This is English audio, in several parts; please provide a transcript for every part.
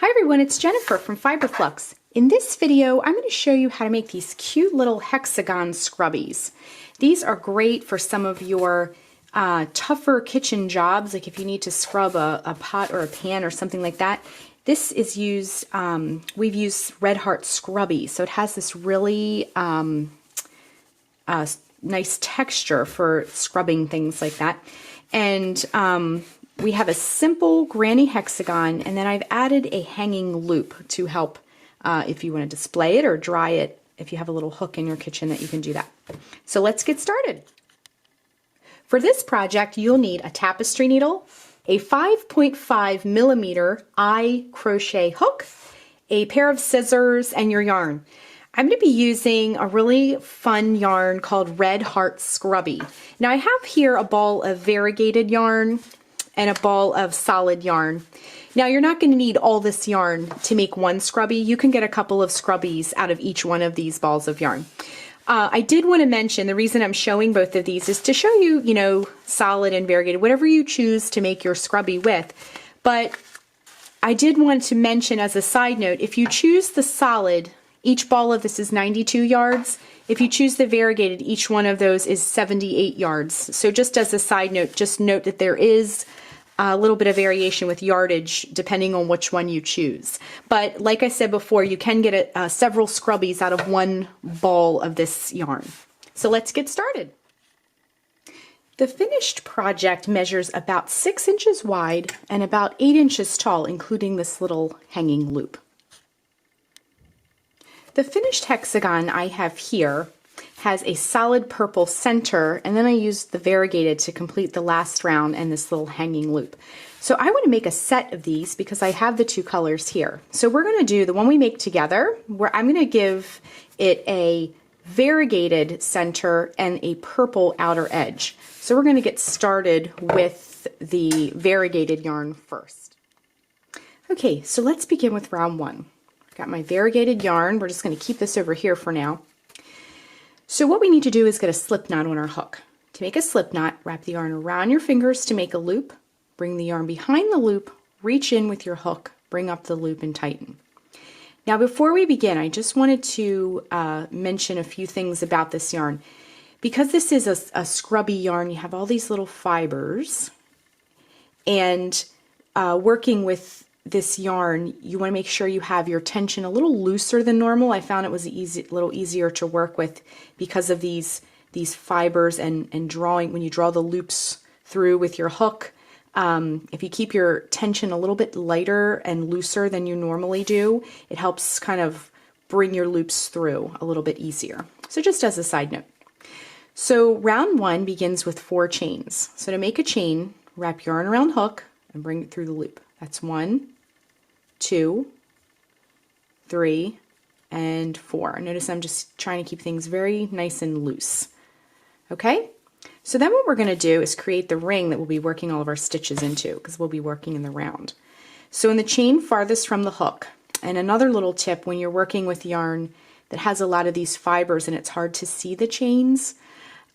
Hi everyone, it's Jennifer from Flux. In this video, I'm going to show you how to make these cute little hexagon scrubbies. These are great for some of your tougher kitchen jobs, like if you need to scrub a pot or a pan or something like that. This is used, we've used Red Heart Scrubby, so it has this really nice texture for scrubbing things like that. And we have a simple granny hexagon, and then I've added a hanging loop to help if you want to display it or dry it, if you have a little hook in your kitchen that you can do that. So let's get started. For this project, you'll need a tapestry needle, a 5.5 millimeter eye crochet hook, a pair of scissors, and your yarn. I'm going to be using a really fun yarn called Red Heart Scrubby. Now I have here a ball of variegated yarn and a ball of solid yarn. Now you're not going to need all this yarn to make one scrubby. You can get a couple of scrubbies out of each one of these balls of yarn. I did want to mention the reason I'm showing both of these is to show you, solid and variegated, whatever you choose to make your scrubby with. But I did want to mention as a side note, if you choose the solid, each ball of this is 92 yards. If you choose the variegated, each one of those is 78 yards. So just as a side note, just note that there is a little bit of variation with yardage depending on which one you choose. But like I said before, you can get several scrubbies out of one ball of this yarn. So let's get started. The finished project measures about 6 inches wide and about 8 inches tall, including this little hanging loop. The finished hexagon I have here has a solid purple center, and then I used the variegated to complete the last round and this little hanging loop. So I want to make a set of these because I have the two colors here. So we're going to do the one we make together, where I'm going to give it a variegated center and a purple outer edge. So we're going to get started with the variegated yarn first. Okay, so let's begin with round one. Got my variegated yarn. We're just going to keep this over here for now. So what we need to do is get a slip knot on our hook. To make a slip knot, wrap the yarn around your fingers to make a loop, bring the yarn behind the loop, reach in with your hook, bring up the loop and tighten. Now before we begin, I just wanted to mention a few things about this yarn. Because this is a scrubby yarn, you have all these little fibers, and working with this yarn, you want to make sure you have your tension a little looser than normal. I found it was a little easier to work with because of these fibers and drawing, when you draw the loops through with your hook. If you keep your tension a little bit lighter and looser than you normally do, it helps kind of bring your loops through a little bit easier. So just as a side note. So round one begins with 4 chains. So to make a chain, wrap yarn around hook and bring it through the loop. That's 1, 2, 3, and 4. Notice I'm just trying to keep things very nice and loose. Okay, so then what we're going to do is create the ring that we'll be working all of our stitches into, because we'll be working in the round. So in the chain farthest from the hook, and another little tip when you're working with yarn that has a lot of these fibers and it's hard to see the chains,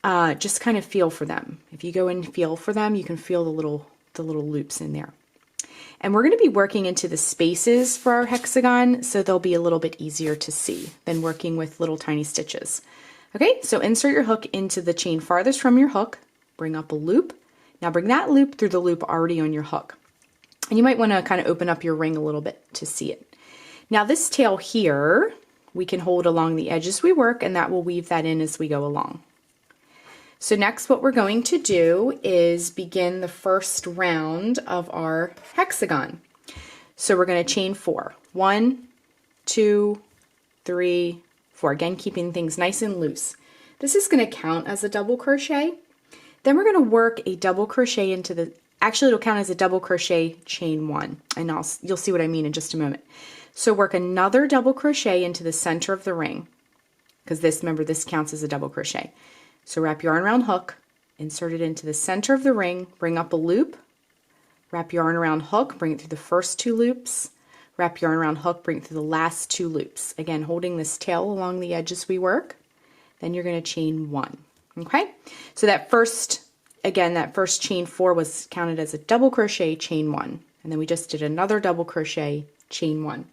just kind of feel for them. If you go and feel for them, you can feel the little loops in there. And we're going to be working into the spaces for our hexagon, so they'll be a little bit easier to see than working with little tiny stitches. Okay, so insert your hook into the chain farthest from your hook, bring up a loop. Now bring that loop through the loop already on your hook. And you might want to kind of open up your ring a little bit to see it. Now this tail here, we can hold along the edge as we work, and that will weave that in as we go along. So next what we're going to do is begin the first round of our hexagon. So we're going to chain 4. 1, 2, 3, 4. Again, keeping things nice and loose. This is going to count as a double crochet. Then we're going to work a double crochet into the, actually it'll count as a double crochet chain 1. And you'll see what I mean in just a moment. So work another double crochet into the center of the ring. Because remember, this counts as a double crochet. So wrap yarn around hook, insert it into the center of the ring, bring up a loop, wrap yarn around hook, bring it through the first 2 loops, wrap yarn around hook, bring it through the last 2 loops. Again, holding this tail along the edge as we work. Then you're going to chain 1. Okay? So that first chain 4 was counted as a double crochet, chain 1. And then we just did another double crochet, chain 1.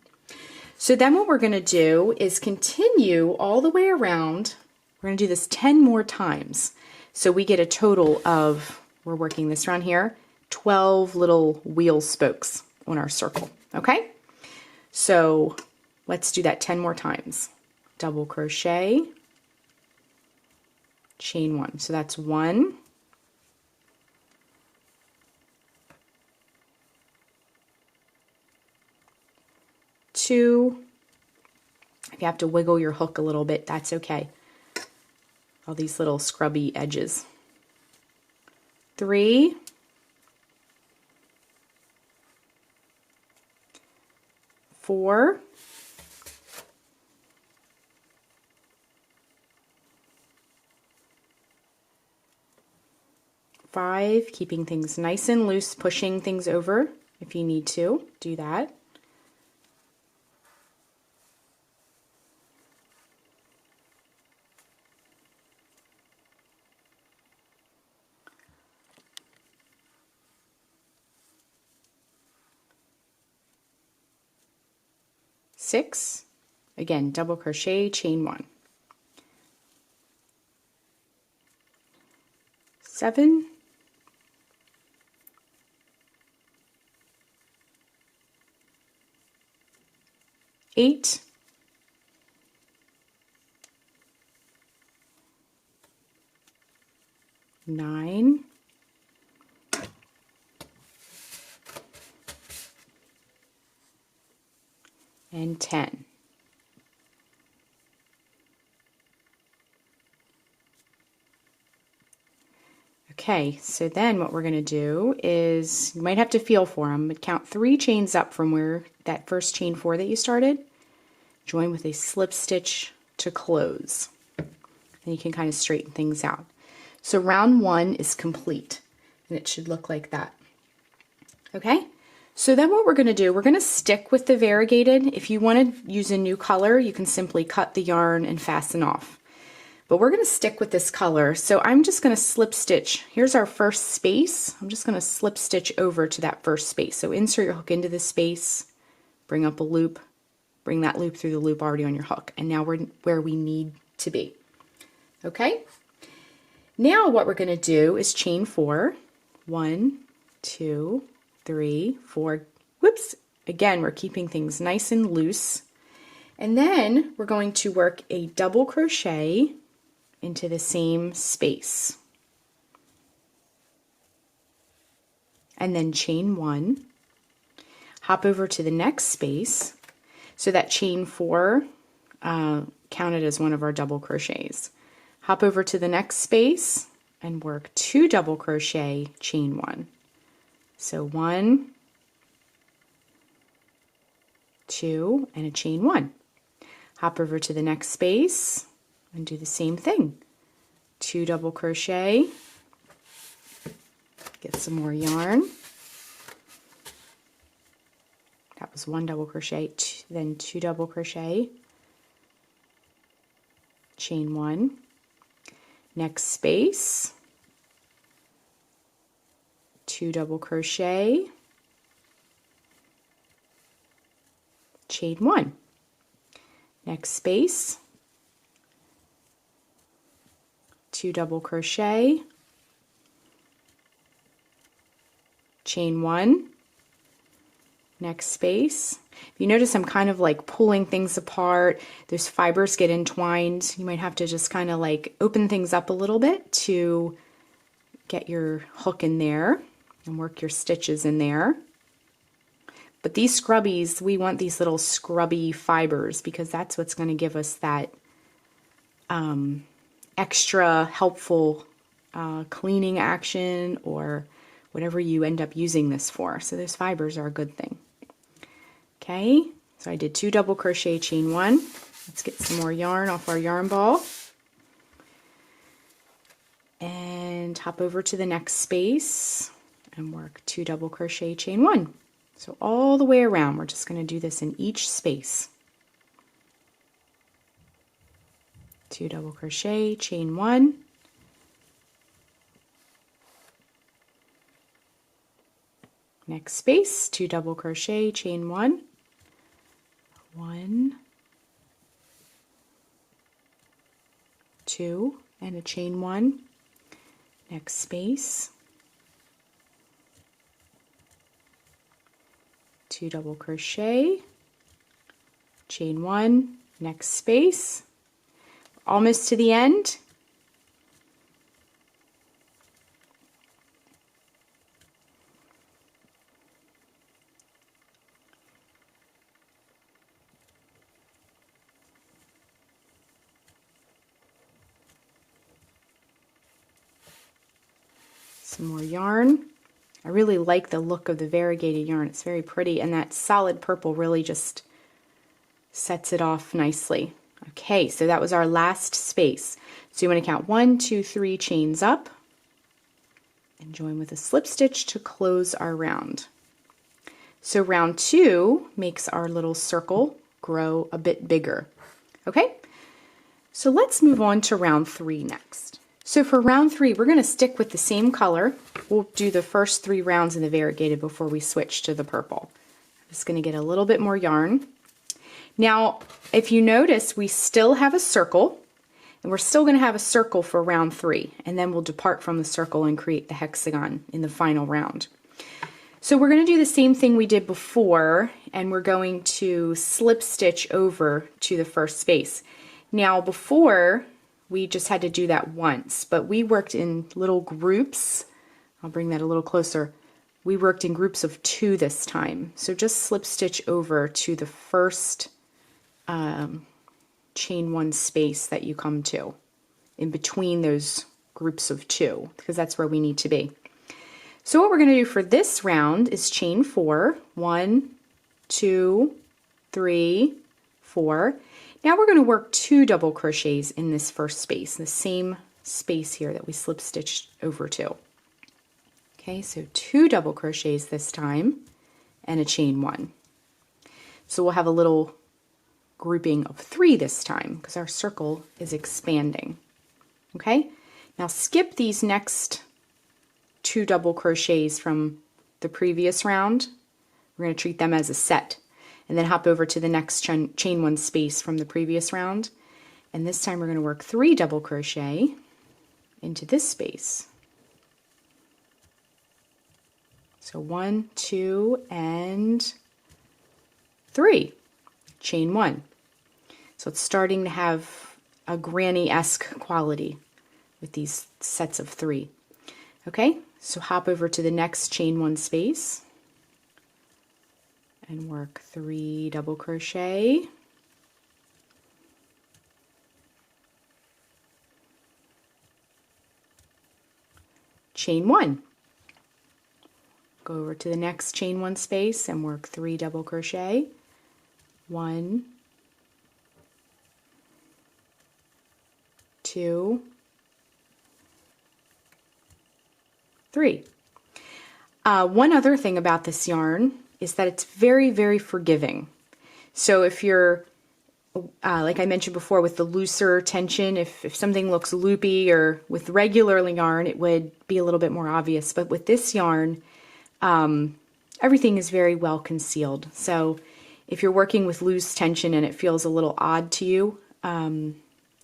So then what we're going to do is continue all the way around. We're going to do this 10 more times. So we get a total of, we're working this around here, 12 little wheel spokes on our circle. Okay? So let's do that 10 more times. Double crochet, chain 1. So that's 1, 2. If you have to wiggle your hook a little bit, that's okay. All these little scrubby edges. 3, 4, 5, keeping things nice and loose, pushing things over if you need to, do that. 6, again, double crochet, chain 1. 7, 8, 9, 10. Okay, so then what we're going to do is, you might have to feel for them, but count 3 chains up from where that first chain 4 that you started. Join with a slip stitch to close. And you can kind of straighten things out. So round 1 is complete, and it should look like that. Okay? So then what we're going to do, we're going to stick with the variegated. If you want to use a new color, you can simply cut the yarn and fasten off. But we're going to stick with this color. So I'm just going to slip stitch. Here's our first space. I'm just going to slip stitch over to that first space. So insert your hook into this space, bring up a loop, bring that loop through the loop already on your hook. And now we're where we need to be. Okay? Now what we're going to do is chain 4. 1, 2, 3, 4. Whoops. Again, we're keeping things nice and loose. And then we're going to work a double crochet into the same space. And then chain 1. Hop over to the next space. So that chain 4 counted as one of our double crochets. Hop over to the next space and work 2 double crochet, chain 1. So 1, 2, and a chain 1. Hop over to the next space and do the same thing. 2 double crochet, get some more yarn. That was 1 double crochet, then 2 double crochet, chain 1. Next space, 2 double crochet, chain 1. Next space, 2 double crochet, chain 1. Next space. If you notice, I'm kind of like pulling things apart. Those fibers get entwined. You might have to just kind of like open things up a little bit to get your hook in there and work your stitches in there. But these scrubbies, we want these little scrubby fibers because that's what's going to give us that extra helpful cleaning action or whatever you end up using this for. So those fibers are a good thing. Okay, so I did 2 double crochet, chain 1. Let's get some more yarn off our yarn ball. And hop over to the next space and work 2 double crochet, chain 1. So all the way around, we're just going to do this in each space. 2 double crochet, chain 1. Next space, 2 double crochet, chain 1. 1, 2, and a chain 1, next space, 2 double crochet, chain 1, next space, almost to the end, some more yarn. I really like the look of the variegated yarn. It's very pretty, and that solid purple really just sets it off nicely. Okay, so that was our last space. So you want to count 1, 2, 3 chains up and join with a slip stitch to close our round. So round 2 makes our little circle grow a bit bigger. Okay, so let's move on to round 3 next. So for round 3, we're going to stick with the same color. We'll do the first 3 rounds in the variegated before we switch to the purple. I'm just going to get a little bit more yarn. Now, if you notice, we still have a circle, and we're still going to have a circle for round 3, and then we'll depart from the circle and create the hexagon in the final round. So we're going to do the same thing we did before, and we're going to slip stitch over to the first space. Now, before, we just had to do that once, but we worked in little groups. I'll bring that a little closer. We worked in groups of 2 this time. So just slip stitch over to the first chain 1 space that you come to in between those groups of 2, because that's where we need to be. So what we're going to do for this round is chain 4, 1, 2, 3, 4. Now we're going to work 2 double crochets in this first space, the same space here that we slip stitched over to. Okay, so 2 double crochets this time and a chain 1. So we'll have a little grouping of 3 this time because our circle is expanding. Okay, now skip these next 2 double crochets from the previous round. We're going to treat them as a set, and then hop over to the next chain 1 space from the previous round, and this time we're going to work 3 double crochet into this space. So 1, 2, and 3, chain 1. So it's starting to have a granny-esque quality with these sets of 3. Okay, so hop over to the next chain 1 space and work 3 double crochet, chain 1. Go over to the next chain 1 space and work 3 double crochet, 1, 2, 3. One other thing about this yarn is that it's very, very forgiving. So if you're, like I mentioned before, with the looser tension, if something looks loopy, or with regular yarn, it would be a little bit more obvious. But with this yarn, everything is very well concealed. So if you're working with loose tension and it feels a little odd to you,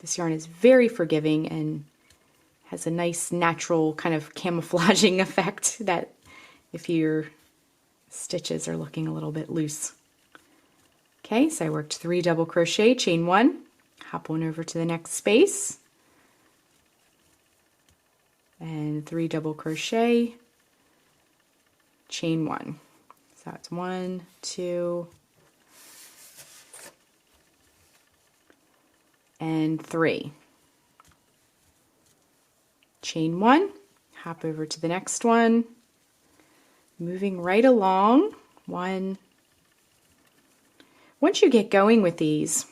this yarn is very forgiving and has a nice natural kind of camouflaging effect that if your stitches are looking a little bit loose. Okay, so I worked 3 double crochet, chain 1, hop on over to the next space, and 3 double crochet, chain 1. So that's 1, 2, and 3. Chain 1, hop over to the next one, moving right along. 1. Once you get going with these,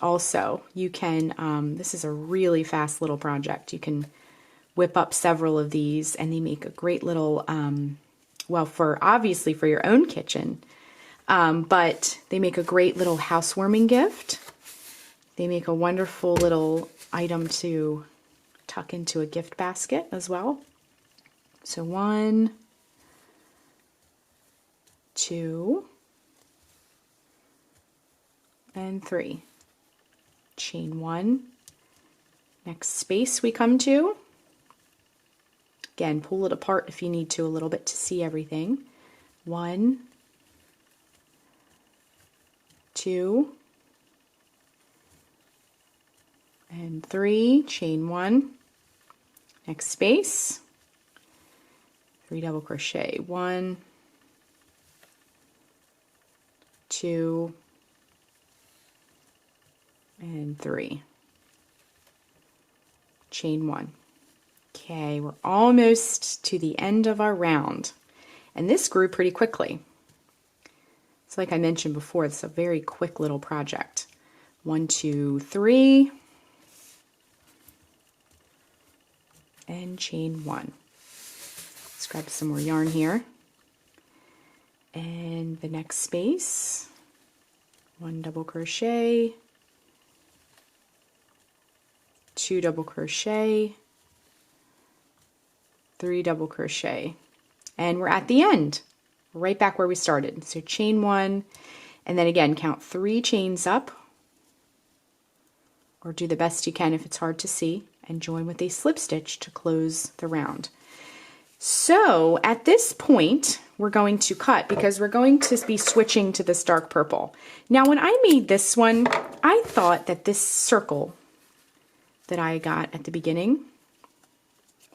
also, you can, this is a really fast little project. You can whip up several of these, and they make a great little, well, obviously for your own kitchen, but they make a great little housewarming gift. They make a wonderful little item to tuck into a gift basket as well. So 1, 2, and 3. Chain 1. Next space we come to. Again, pull it apart if you need to a little bit to see everything. 1, 2, and 3. Chain 1. Next space. 3 double crochet. 1, 2, and 3. Chain 1. Okay, we're almost to the end of our round, and this grew pretty quickly. It's like I mentioned before, it's a very quick little project. 1, 2, 3, and chain 1. Let's grab some more yarn here, and the next space, 1 double crochet, 2 double crochet, 3 double crochet, and we're at the end, right back where we started. So chain 1, and then again count 3 chains up, or do the best you can if it's hard to see, and join with a slip stitch to close the round. So at this point we're going to cut, because we're going to be switching to this dark purple. Now when I made this one, I thought that this circle that I got at the beginning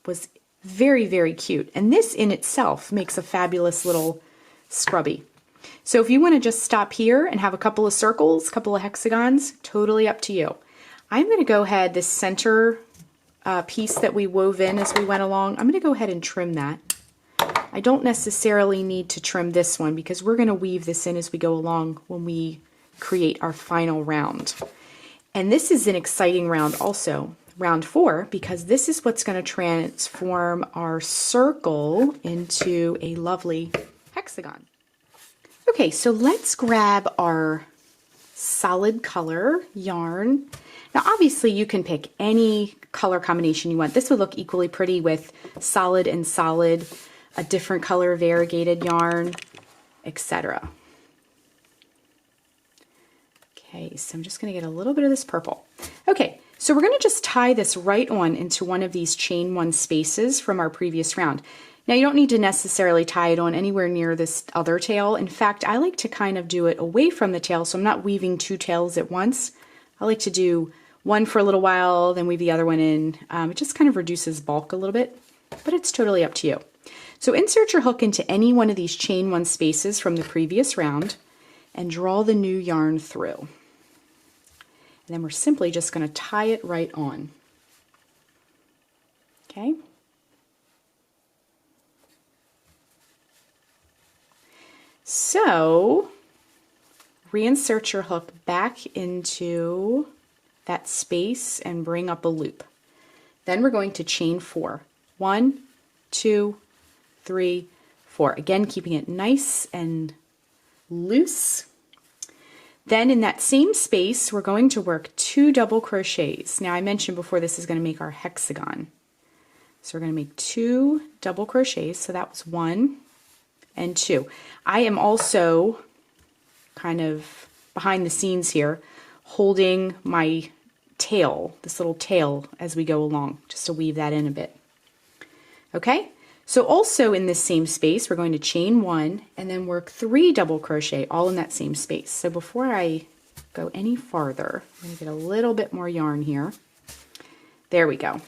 was very, very cute. And this in itself makes a fabulous little scrubby. So if you want to just stop here and have a couple of circles, a couple of hexagons, totally up to you. I'm going to go ahead, this center piece that we wove in as we went along, I'm going to go ahead and trim that. I don't necessarily need to trim this one because we're going to weave this in as we go along when we create our final round. And this is an exciting round also. Round 4, because this is what's going to transform our circle into a lovely hexagon. Okay, so let's grab our solid color yarn. Now obviously you can pick any color combination you want. This would look equally pretty with solid and solid, a different color variegated yarn, etc. Okay, so I'm just going to get a little bit of this purple. Okay. So we're going to just tie this right on into one of these chain 1 spaces from our previous round. Now you don't need to necessarily tie it on anywhere near this other tail. In fact, I like to kind of do it away from the tail, so I'm not weaving 2 tails at once. I like to do one for a little while, then weave the other one in. It just kind of reduces bulk a little bit, but it's totally up to you. So insert your hook into any one of these chain 1 spaces from the previous round and draw the new yarn through. And then we're simply just going to tie it right on. Okay. So reinsert your hook back into that space and bring up a loop. Then we're going to chain 4. 1, 2, 3, 4. Again, keeping it nice and loose. Then in that same space, we're going to work 2 double crochets. Now I mentioned before this is going to make our hexagon. So we're going to make 2 double crochets. So that was 1 and 2. I am also kind of behind the scenes here holding my tail, this little tail as we go along, just to weave that in a bit. Okay? So also in this same space, we're going to chain 1 and then work 3 double crochet all in that same space. So before I go any farther, I'm going to get a little bit more yarn here. There we go.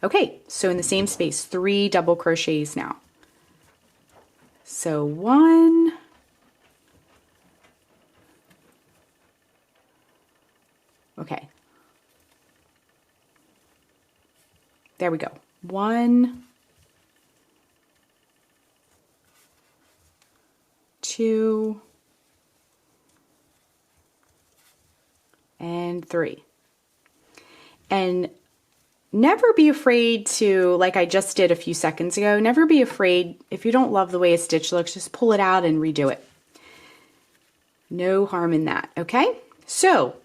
Okay, so in the same space, 3 double crochets now. So 1, okay. There we go. 1, 2, and 3. And never be afraid to, like I just did a few seconds ago, never be afraid if you don't love the way a stitch looks, just pull it out and redo it. No harm in that, okay? So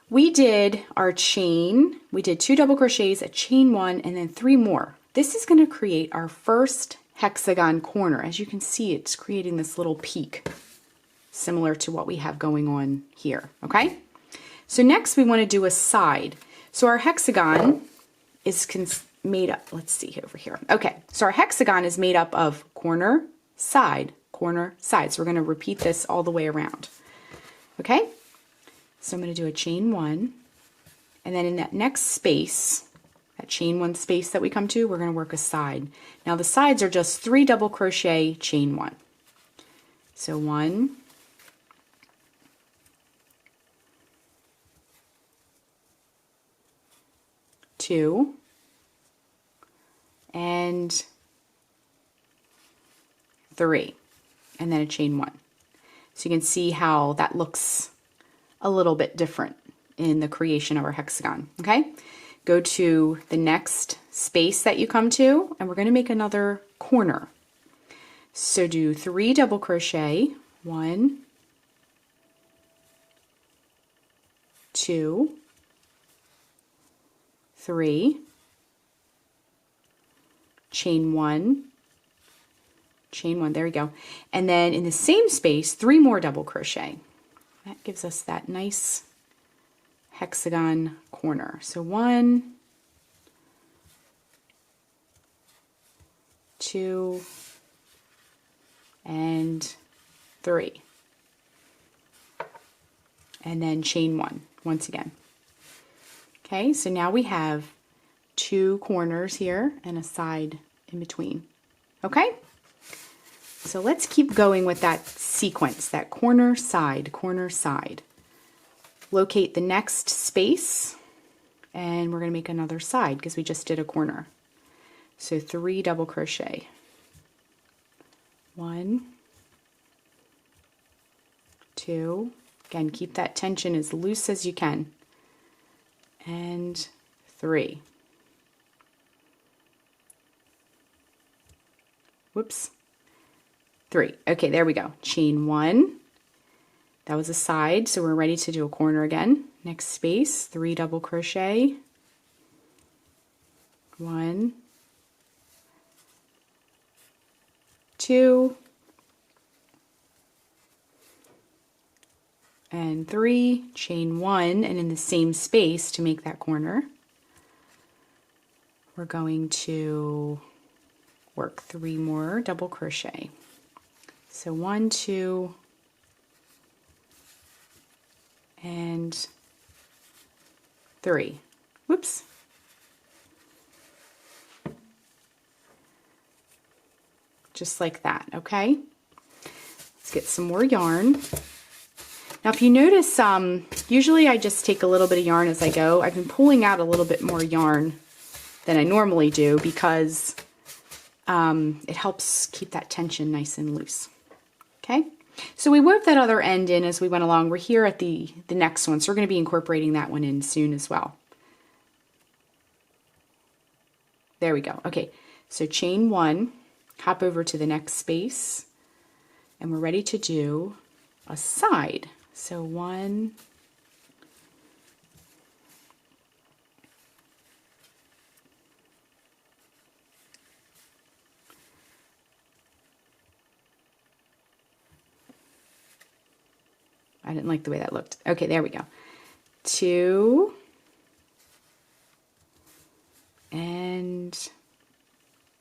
we did our chain, we did 2 double crochets, a chain 1, and then 3 more. This is going to create our first hexagon corner. As you can see, it's creating this little peak. similar to what we have going on here, okay? So next we want to do a side. So our hexagon is made up, let's see over here. Okay, so our hexagon is made up of corner, side, corner, side. So we're going to repeat this all the way around. Okay, so I'm going to do a chain one, and then in that next space, that chain one space that we come to, we're going to work a side. Now the sides are just 3 double crochet, chain one. So 1, 2, and 3, and then a chain one. So you can see how that looks a little bit different in the creation of our hexagon. Okay, go to the next space that you come to, and we're going to make another corner. So do 3 double crochet, 1, 2, 3, chain one, there we go. And then in the same space, 3 more double crochet. That gives us that nice hexagon corner. So 1, 2, and 3. And then chain one once again. Okay, so now we have 2 corners here and a side in between. Okay? So let's keep going with that sequence, that corner, side, corner, side. Locate the next space, and we're going to make another side because we just did a corner. So 3 double crochet. 1, 2, again, keep that tension as loose as you can, and 3. Whoops. 3. Okay, there we go. Chain 1. That was a side, so we're ready to do a corner again. Next space, 3 double crochet. 1, 2, and 3, chain 1, and in the same space to make that corner, we're going to work 3 more double crochet. So 1, 2, and 3. Whoops. Just like that, okay? Let's get some more yarn. Now if you notice, usually I just take a little bit of yarn as I go. I've been pulling out a little bit more yarn than I normally do because it helps keep that tension nice and loose. Okay, so we wove that other end in as we went along. We're here at the next one, so we're going to be incorporating that one in soon as well. There we go. Okay, so chain 1, hop over to the next space, and we're ready to do a side. So 1, 'I didn't like the way that looked. Okay, there we go. 2, and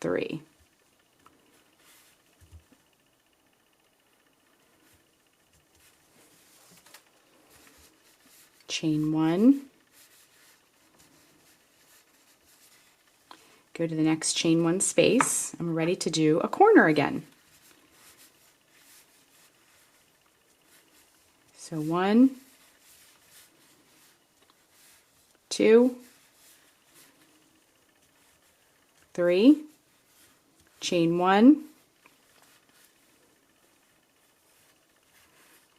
3. Chain 1. Go to the next chain 1 space, and we're ready to do a corner again. So 1, 2, 3, chain 1,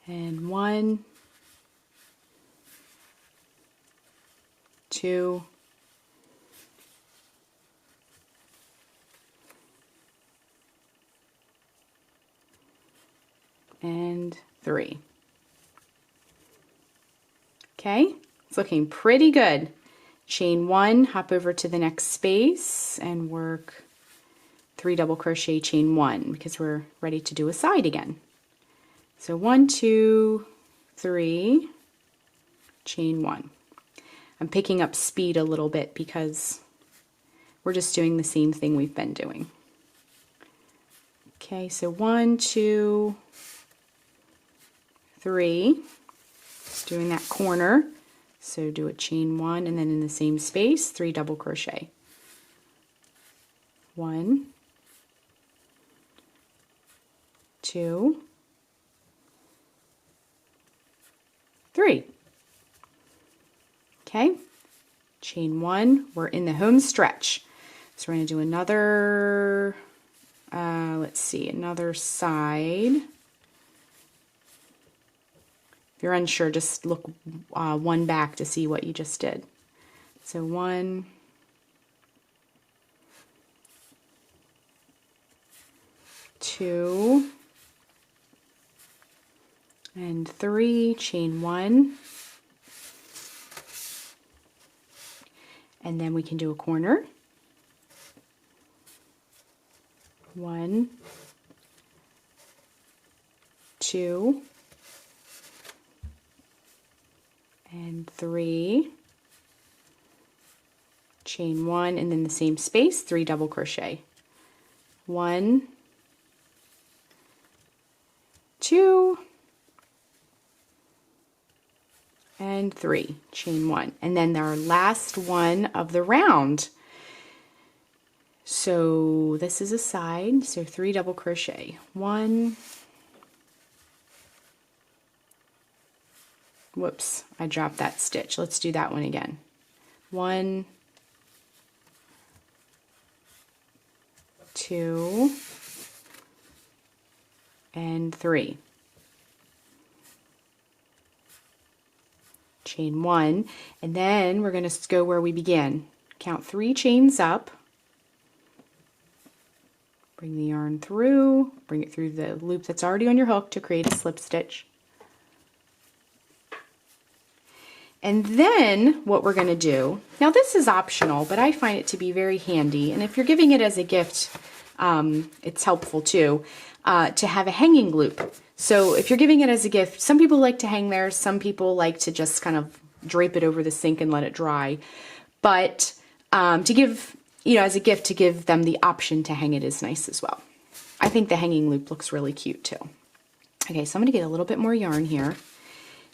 and 1, 2, and 3. Okay, it's looking pretty good. Chain 1, hop over to the next space and work 3 double crochet, chain 1 because we're ready to do a side again. So 1, 2, 3, chain 1. I'm picking up speed a little bit because we're just doing the same thing we've been doing. Okay, so 1, 2, 3, just doing that corner. So do a chain 1 and then in the same space, 3 double crochet. 1, 2, 3. Okay, chain 1, we're in the home stretch. So we're going to do another, let's see, another side. If you're unsure, just look one back to see what you just did. So 1, 2, and 3, chain 1, and then we can do a corner. 1, 2, and 3, chain 1, and then the same space, 3 double crochet. 1, 2, and 3, chain 1, and then our last one of the round. So this is a side, so 3 double crochet. 1, whoops, I dropped that stitch. Let's do that one again. 1, 2, and 3. Chain 1, and then we're going to go where we began. Count 3 chains up. Bring the yarn through, bring it through the loop that's already on your hook to create a slip stitch. And then what we're going to do, now this is optional, but I find it to be very handy, and if you're giving it as a gift, it's helpful too, to have a hanging loop. So if you're giving it as a gift, some people like to hang there, some people like to just kind of drape it over the sink and let it dry. But to give, as a gift, to give them the option to hang it is nice as well. I think the hanging loop looks really cute too. Okay, so I'm going to get a little bit more yarn here.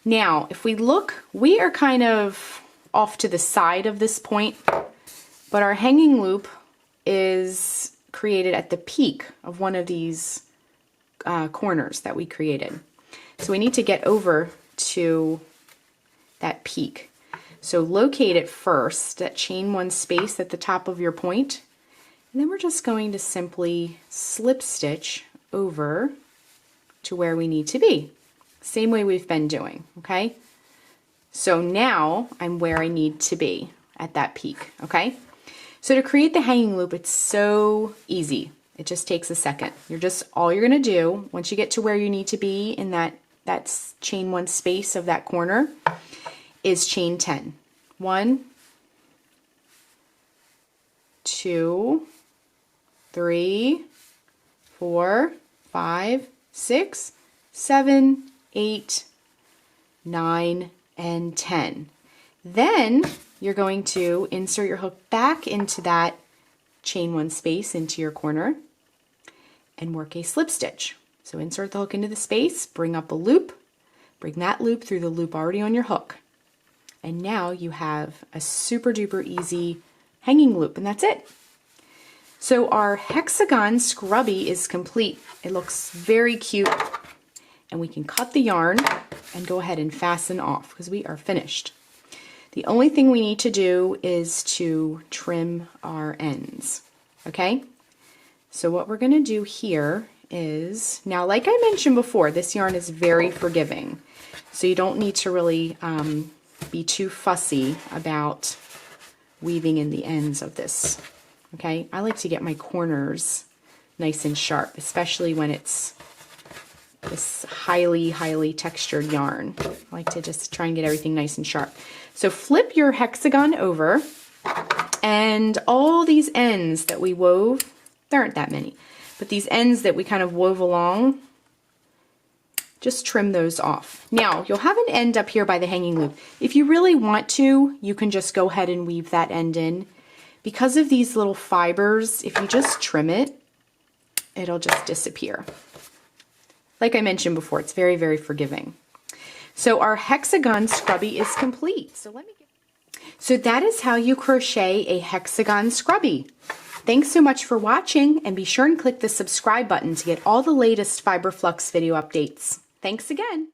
Now, if we look, we are kind of off to the side of this point, but our hanging loop is created at the peak of one of these corners that we created. So we need to get over to that peak. So locate it first, that chain 1 space at the top of your point, and then we're just going to simply slip stitch over to where we need to be. Same way we've been doing, okay? So now I'm where I need to be at that peak, okay? So to create the hanging loop, it's so easy. It just takes a second. All you're gonna do, once you get to where you need to be in that chain 1 space of that corner, is chain 10. 1, 2, 3, 4, 5, 6, 7, 8, 9, and 10. Then you're going to insert your hook back into that chain 1 space into your corner and work a slip stitch. So insert the hook into the space, bring up a loop, bring that loop through the loop already on your hook. And now you have a super duper easy hanging loop, and that's it. So our Hexagon Scrubby is complete. It looks very cute, and we can cut the yarn and go ahead and fasten off because we are finished. The only thing we need to do is to trim our ends, okay? So what we're going to do here is, now like I mentioned before, this yarn is very forgiving, so you don't need to really be too fussy about weaving in the ends of this, okay? I like to get my corners nice and sharp, especially when it's this highly textured yarn. I like to just try and get everything nice and sharp. So flip your hexagon over, and all these ends that we wove, there aren't that many, but these ends that we kind of wove along, just trim those off. Now, you'll have an end up here by the hanging loop. If you really want to, you can just go ahead and weave that end in. Because of these little fibers, if you just trim it, it'll just disappear. Like I mentioned before, it's very, very forgiving. So our hexagon scrubby is complete. So that is how you crochet a hexagon scrubby. Thanks so much for watching, and be sure and click the subscribe button to get all the latest Fiber Flux video updates. Thanks again.